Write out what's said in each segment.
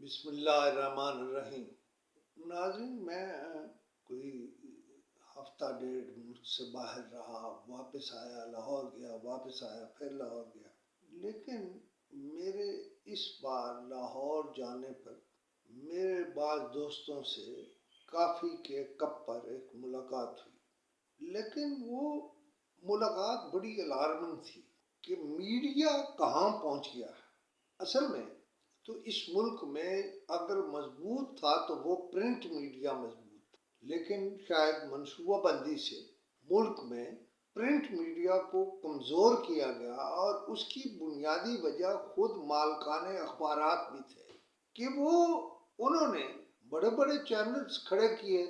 بسم اللہ الرحمن الرحیم۔ ناظرین، میں کوئی ہفتہ ڈیڑھ ملک سے باہر رہا، واپس آیا، لاہور گیا، واپس آیا، پھر لاہور گیا۔ لیکن میرے اس بار لاہور جانے پر میرے بعض دوستوں سے کافی کے کپ پر ایک ملاقات ہوئی، لیکن وہ ملاقات بڑی الارمنگ تھی کہ میڈیا کہاں پہنچ گیا ہے۔ اصل میں تو اس ملک میں اگر مضبوط تھا تو وہ پرنٹ میڈیا مضبوط تھا، لیکن شاید منصوبہ بندی سے ملک میں پرنٹ میڈیا کو کمزور کیا گیا، اور اس کی بنیادی وجہ خود مالکان اخبارات بھی تھے کہ انہوں نے بڑے بڑے چینلز کھڑے کیے،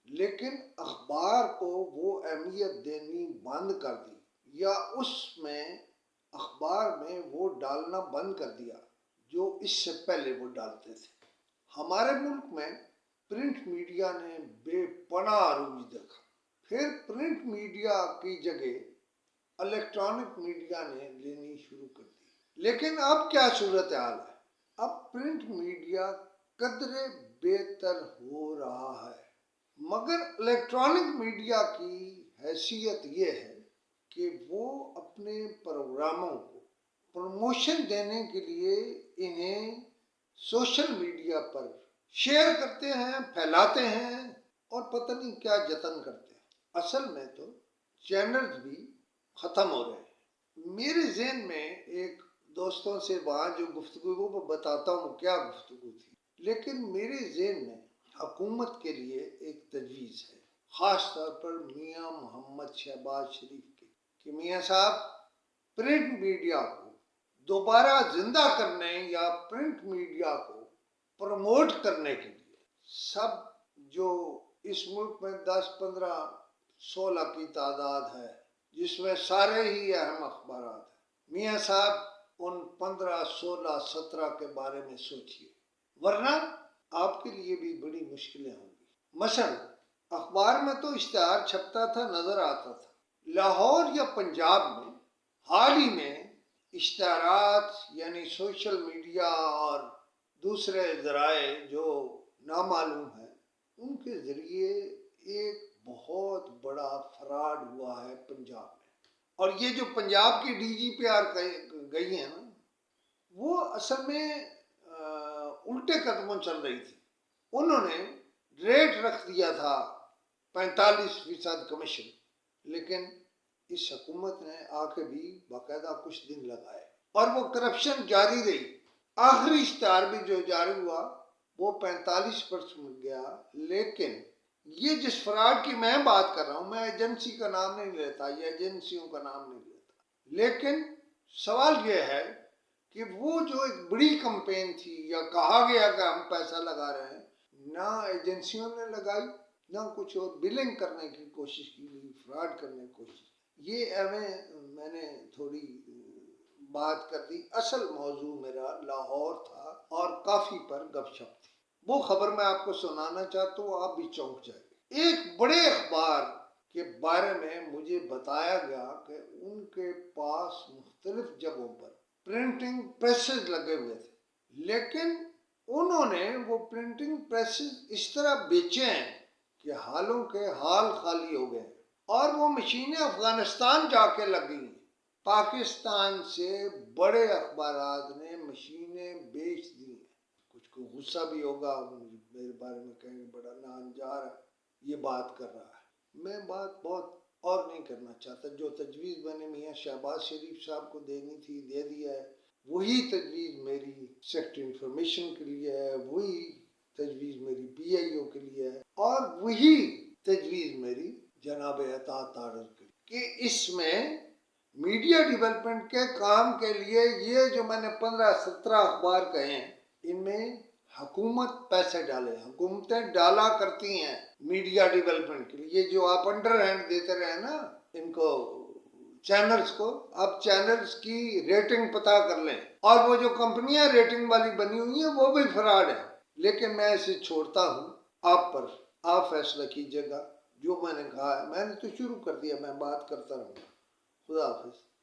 لیکن اخبار کو وہ اہمیت دینی بند کر دی، یا اس میں اخبار میں وہ ڈالنا بند کر دیا جو اس سے پہلے وہ ڈالتے تھے۔ ہمارے ملک میں پرنٹ میڈیا نے بے پناہ عروج دیکھا، پھر پرنٹ میڈیا کی جگہ الیکٹرانک میڈیا نے لینی شروع کر دی۔ لیکن اب کیا صورتحال ہے؟ اب پرنٹ میڈیا قدرے بہتر ہو رہا ہے، مگر الیکٹرانک میڈیا کی حیثیت یہ ہے کہ وہ اپنے پروگراموں کو پروموشن دینے کے لیے انہیں سوشل میڈیا پر شیئر کرتے ہیں، پھیلاتے ہیں، اور پتہ نہیں کیا جتن کرتے ہیں۔ اصل میں تو چینلز بھی ختم ہو رہے ہیں۔ میرے ذہن میں ایک دوستوں سے وہاں جو گفتگو کو بتاتا ہوں کیا گفتگو تھی، لیکن میرے ذہن میں حکومت کے لیے ایک تجویز ہے، خاص طور پر میاں محمد شہباز شریف کی، کہ میاں صاحب پرنٹ میڈیا کو دوبارہ زندہ کرنے یا پرنٹ میڈیا کو پروموٹ کرنے کے لیے سب جو اس ملک میں 10 15 16 کی تعداد ہے، جس میں سارے ہی اہم اخبارات ہیں، میاں صاحب ان 15 16 17 کے بارے میں سوچیے، ورنہ آپ کے لیے بھی بڑی مشکلیں ہوں گی۔ مثلا اخبار میں تو اشتہار چھپتا تھا، نظر آتا تھا۔ لاہور یا پنجاب میں حال ہی میں اشتہارات یعنی سوشل میڈیا اور دوسرے ذرائع جو نامعلوم ہیں، ان کے ذریعے ایک بہت بڑا فراڈ ہوا ہے پنجاب میں۔ اور یہ جو پنجاب کی ڈی جی پی آر گئی ہیں نا، وہ اصل میں الٹے قدموں چل رہی تھی۔ انہوں نے ریٹ رکھ دیا تھا 45% کمیشن، لیکن اس حکومت نے آ کے بھی باقاعدہ کچھ دن لگائے، اور وہ کرپشن جاری رہی۔ آخری اشتہار بھی جو جاری ہوا وہ 45% گیا، لیکن یہ جس فراڈ کی میں بات کر رہا ہوں، میں ایجنسی کا نام نہیں لیتا یا ایجنسیوں کا نام نہیں لیتا، لیکن سوال یہ ہے کہ وہ جو ایک بڑی کمپین تھی، یا کہا گیا کہ ہم پیسہ لگا رہے ہیں، نہ ایجنسیوں نے لگائی، نہ کچھ اور بلنگ کرنے کی کوشش کی گئی، فراڈ کرنے کی کوشش۔ یہ میں نے تھوڑی بات کر دی۔ اصل موضوع میرا لاہور تھا اور کافی پر گپ شپ تھی۔ وہ خبر میں آپ کو سنانا چاہتا ہوں، آپ بھی چونک جائیں گے۔ ایک بڑے اخبار کے بارے میں مجھے بتایا گیا کہ ان کے پاس مختلف جگہوں پر پرنٹنگ پریسز لگے ہوئے تھے، لیکن انہوں نے وہ پرنٹنگ پریسز اس طرح بیچے ہیں کہ حالوں کے حال خالی ہو گئے، اور وہ مشینیں افغانستان جا کے لگی ہیں۔ پاکستان سے بڑے اخبارات نے مشینیں بیچ دی ہیں۔ کچھ کو غصہ بھی ہوگا، میرے بارے میں کہیں گے بڑا ناہنجار ہے، یہ بات کر رہا ہے۔ میں بات بہت اور نہیں کرنا چاہتا۔ جو تجویز میں نے میاں شہباز شریف صاحب کو دینی تھی دے دیا ہے، وہی تجویز میری سیکٹری انفارمیشن کے لیے ہے، وہی تجویز میری پی آئی او کے لیے ہے، اور وہی تجویز میری جناب عطا تارڑ کے لیے، کہ اس میں میڈیا ڈیولپمنٹ کے کام کے لیے یہ جو میں نے 15 17 اخبار کہے ہیں، ان میں حکومت پیسے ڈالے، حکومتیں ڈالا کرتی ہیں میڈیا ڈیولپمنٹ کے لیے۔ یہ جو آپ انڈر ہینڈ دیتے رہے نا ان کو، چینلز کو، اب چینلز کی ریٹنگ پتہ کر لیں، اور وہ جو کمپنیاں ریٹنگ والی بنی ہوئی ہیں وہ بھی فراڈ ہیں۔ لیکن میں اسے چھوڑتا ہوں آپ پر، آپ فیصلہ کیجیے گا۔ جو میں نے کہا ہے، میں نے تو شروع کر دیا، میں بات کرتا رہوں گا۔ خدا حافظ۔